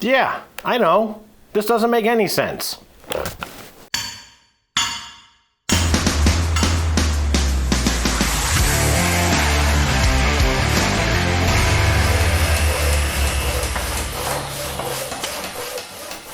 Yeah, I know. This doesn't make any sense.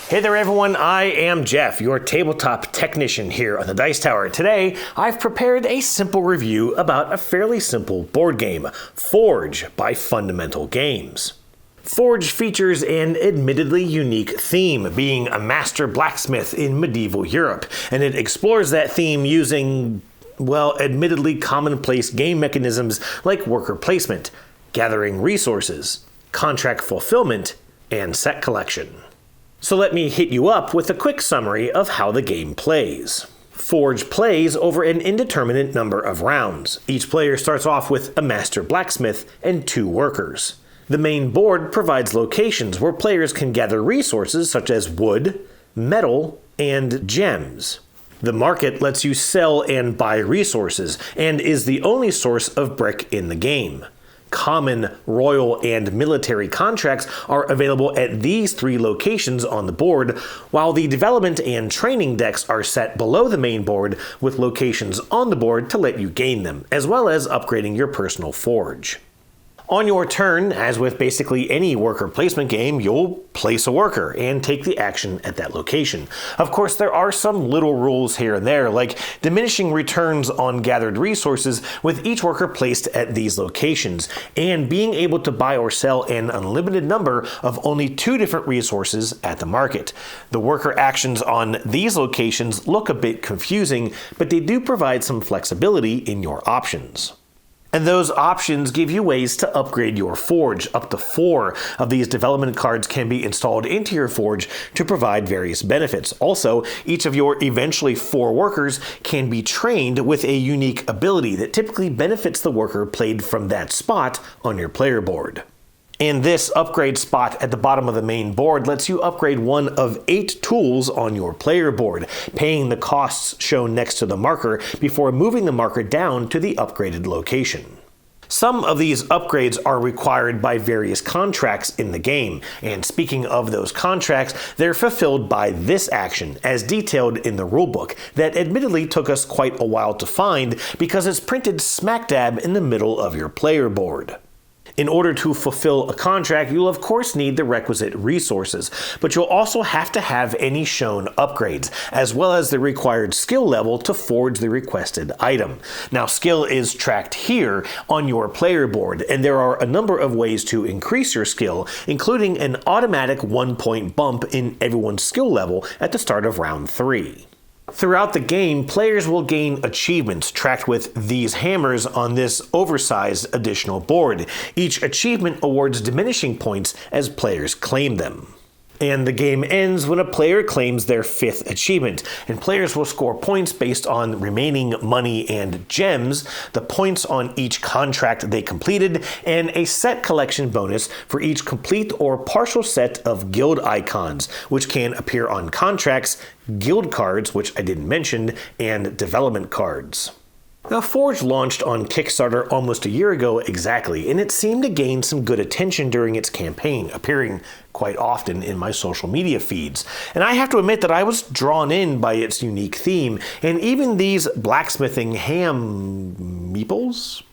Hey there everyone, I am Jeff, your tabletop technician here on the Dice Tower. Today, I've prepared a simple review about a fairly simple board game, Forge by Fundamental Games. Forge features an admittedly unique theme, being a master blacksmith in medieval Europe, and it explores that theme using, well, admittedly commonplace game mechanisms like worker placement, gathering resources, contract fulfillment, and set collection. So let me hit you up with a quick summary of how the game plays. Forge plays over an indeterminate number of rounds. Each player starts off with a master blacksmith and 2 workers. The main board provides locations where players can gather resources such as wood, metal, and gems. The market lets you sell and buy resources, and is the only source of brick in the game. Common, royal, and military contracts are available at these 3 locations on the board, while the development and training decks are set below the main board with locations on the board to let you gain them, as well as upgrading your personal forge. On your turn, as with basically any worker placement game, you'll place a worker and take the action at that location. Of course, there are some little rules here and there, like diminishing returns on gathered resources with each worker placed at these locations, and being able to buy or sell an unlimited number of only 2 different resources at the market. The worker actions on these locations look a bit confusing, but they do provide some flexibility in your options. And those options give you ways to upgrade your forge. Up to 4 of these development cards can be installed into your forge to provide various benefits. Also, each of your eventually 4 workers can be trained with a unique ability that typically benefits the worker played from that spot on your player board. And this upgrade spot at the bottom of the main board lets you upgrade one of 8 tools on your player board, paying the costs shown next to the marker before moving the marker down to the upgraded location. Some of these upgrades are required by various contracts in the game, and speaking of those contracts, they're fulfilled by this action, as detailed in the rulebook, that admittedly took us quite a while to find because it's printed smack dab in the middle of your player board. In order to fulfill a contract, you'll of course need the requisite resources, but you'll also have to have any shown upgrades, as well as the required skill level to forge the requested item. Now, skill is tracked here on your player board, and there are a number of ways to increase your skill, including an automatic 1-point bump in everyone's skill level at the start of round 3. Throughout the game, players will gain achievements tracked with these hammers on this oversized additional board. Each achievement awards diminishing points as players claim them. And the game ends when a player claims their 5th achievement, and players will score points based on remaining money and gems, the points on each contract they completed, and a set collection bonus for each complete or partial set of guild icons, which can appear on contracts, guild cards, which I didn't mention, and development cards. Now, Forge launched on Kickstarter almost a year ago exactly, and it seemed to gain some good attention during its campaign, appearing quite often in my social media feeds. And I have to admit that I was drawn in by its unique theme, and even these blacksmithing ham meeples.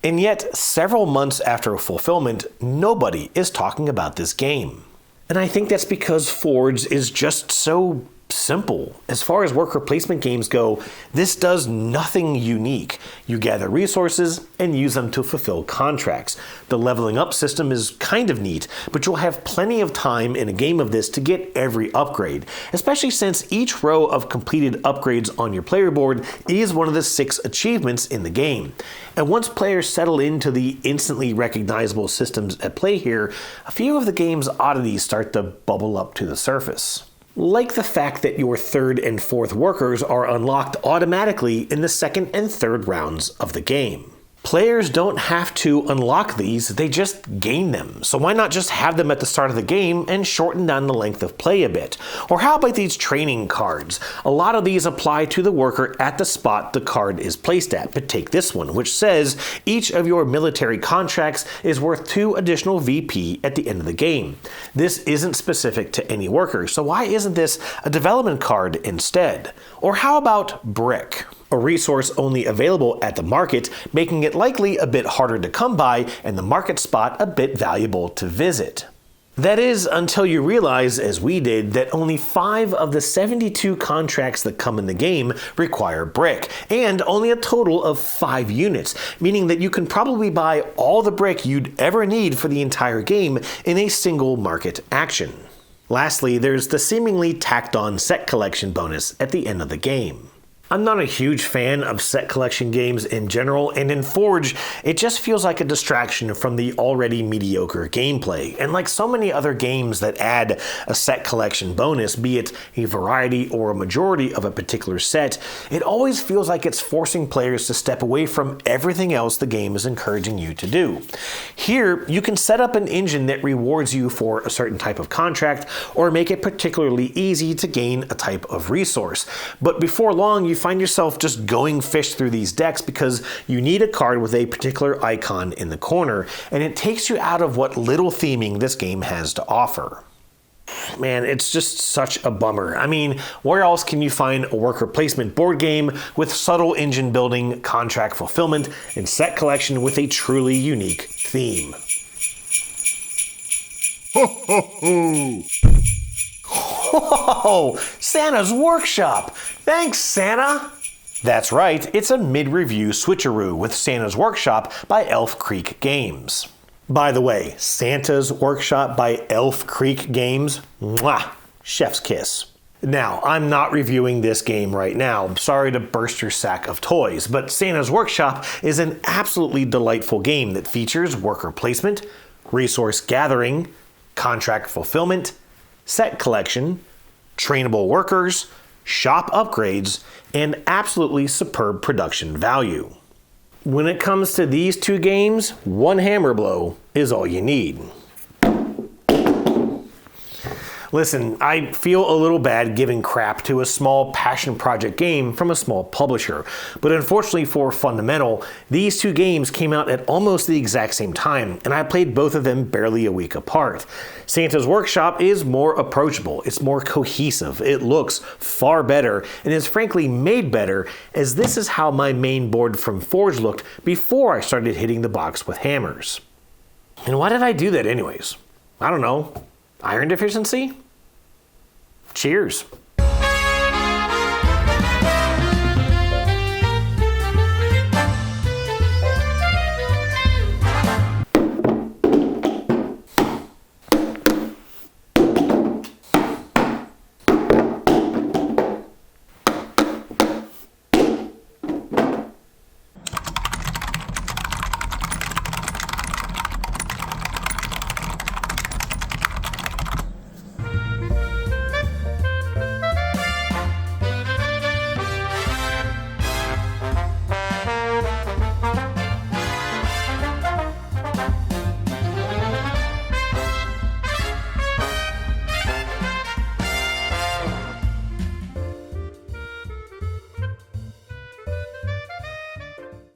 And yet, several months after fulfillment, nobody is talking about this game. And I think that's because Forge is just so simple. As far as worker placement games go, this does nothing unique. You gather resources and use them to fulfill contracts. The leveling up system is kind of neat, but you'll have plenty of time in a game of this to get every upgrade, especially since each row of completed upgrades on your player board is one of the 6 achievements in the game. And once players settle into the instantly recognizable systems at play here, a few of the game's oddities start to bubble up to the surface. Like the fact that your 3rd and 4th workers are unlocked automatically in the 2nd and 3rd rounds of the game. Players don't have to unlock these, they just gain them. So why not just have them at the start of the game and shorten down the length of play a bit? Or how about these training cards? A lot of these apply to the worker at the spot the card is placed at, but take this one, which says each of your military contracts is worth 2 additional VP at the end of the game. This isn't specific to any worker, so why isn't this a development card instead? Or how about brick? A resource only available at the market, making it likely a bit harder to come by and the market spot a bit valuable to visit. That is, until you realize, as we did, that only 5 of the 72 contracts that come in the game require brick, and only a total of 5 units, meaning that you can probably buy all the brick you'd ever need for the entire game in a single market action. Lastly, there's the seemingly tacked on set collection bonus at the end of the game. I'm not a huge fan of set collection games in general, and in Forge, it just feels like a distraction from the already mediocre gameplay. And like so many other games that add a set collection bonus, be it a variety or a majority of a particular set, it always feels like it's forcing players to step away from everything else the game is encouraging you to do. Here, you can set up an engine that rewards you for a certain type of contract, or make it particularly easy to gain a type of resource. But before long, you find yourself just going fish through these decks because you need a card with a particular icon in the corner, and it takes you out of what little theming this game has to offer. Man, it's just such a bummer. I mean, where else can you find a worker placement board game with subtle engine building, contract fulfillment, and set collection with a truly unique theme? Ho ho ho! Whoa! Santa's Workshop! Thanks, Santa! That's right, it's a mid-review switcheroo with Santa's Workshop by Elf Creek Games. By the way, Santa's Workshop by Elf Creek Games? Mwah! Chef's kiss. Now, I'm not reviewing this game right now. I'm sorry to burst your sack of toys, but Santa's Workshop is an absolutely delightful game that features worker placement, resource gathering, contract fulfillment, set collection, trainable workers, shop upgrades, and absolutely superb production value. When it comes to these 2 games, one hammer blow is all you need. Listen, I feel a little bad giving crap to a small passion project game from a small publisher, but unfortunately for Fundamental, these 2 games came out at almost the exact same time, and I played both of them barely a week apart. Santa's Workshop is more approachable, it's more cohesive, it looks far better, and is frankly made better, as this is how my main board from Forge looked before I started hitting the box with hammers. And why did I do that anyways? I don't know. Iron deficiency? Cheers.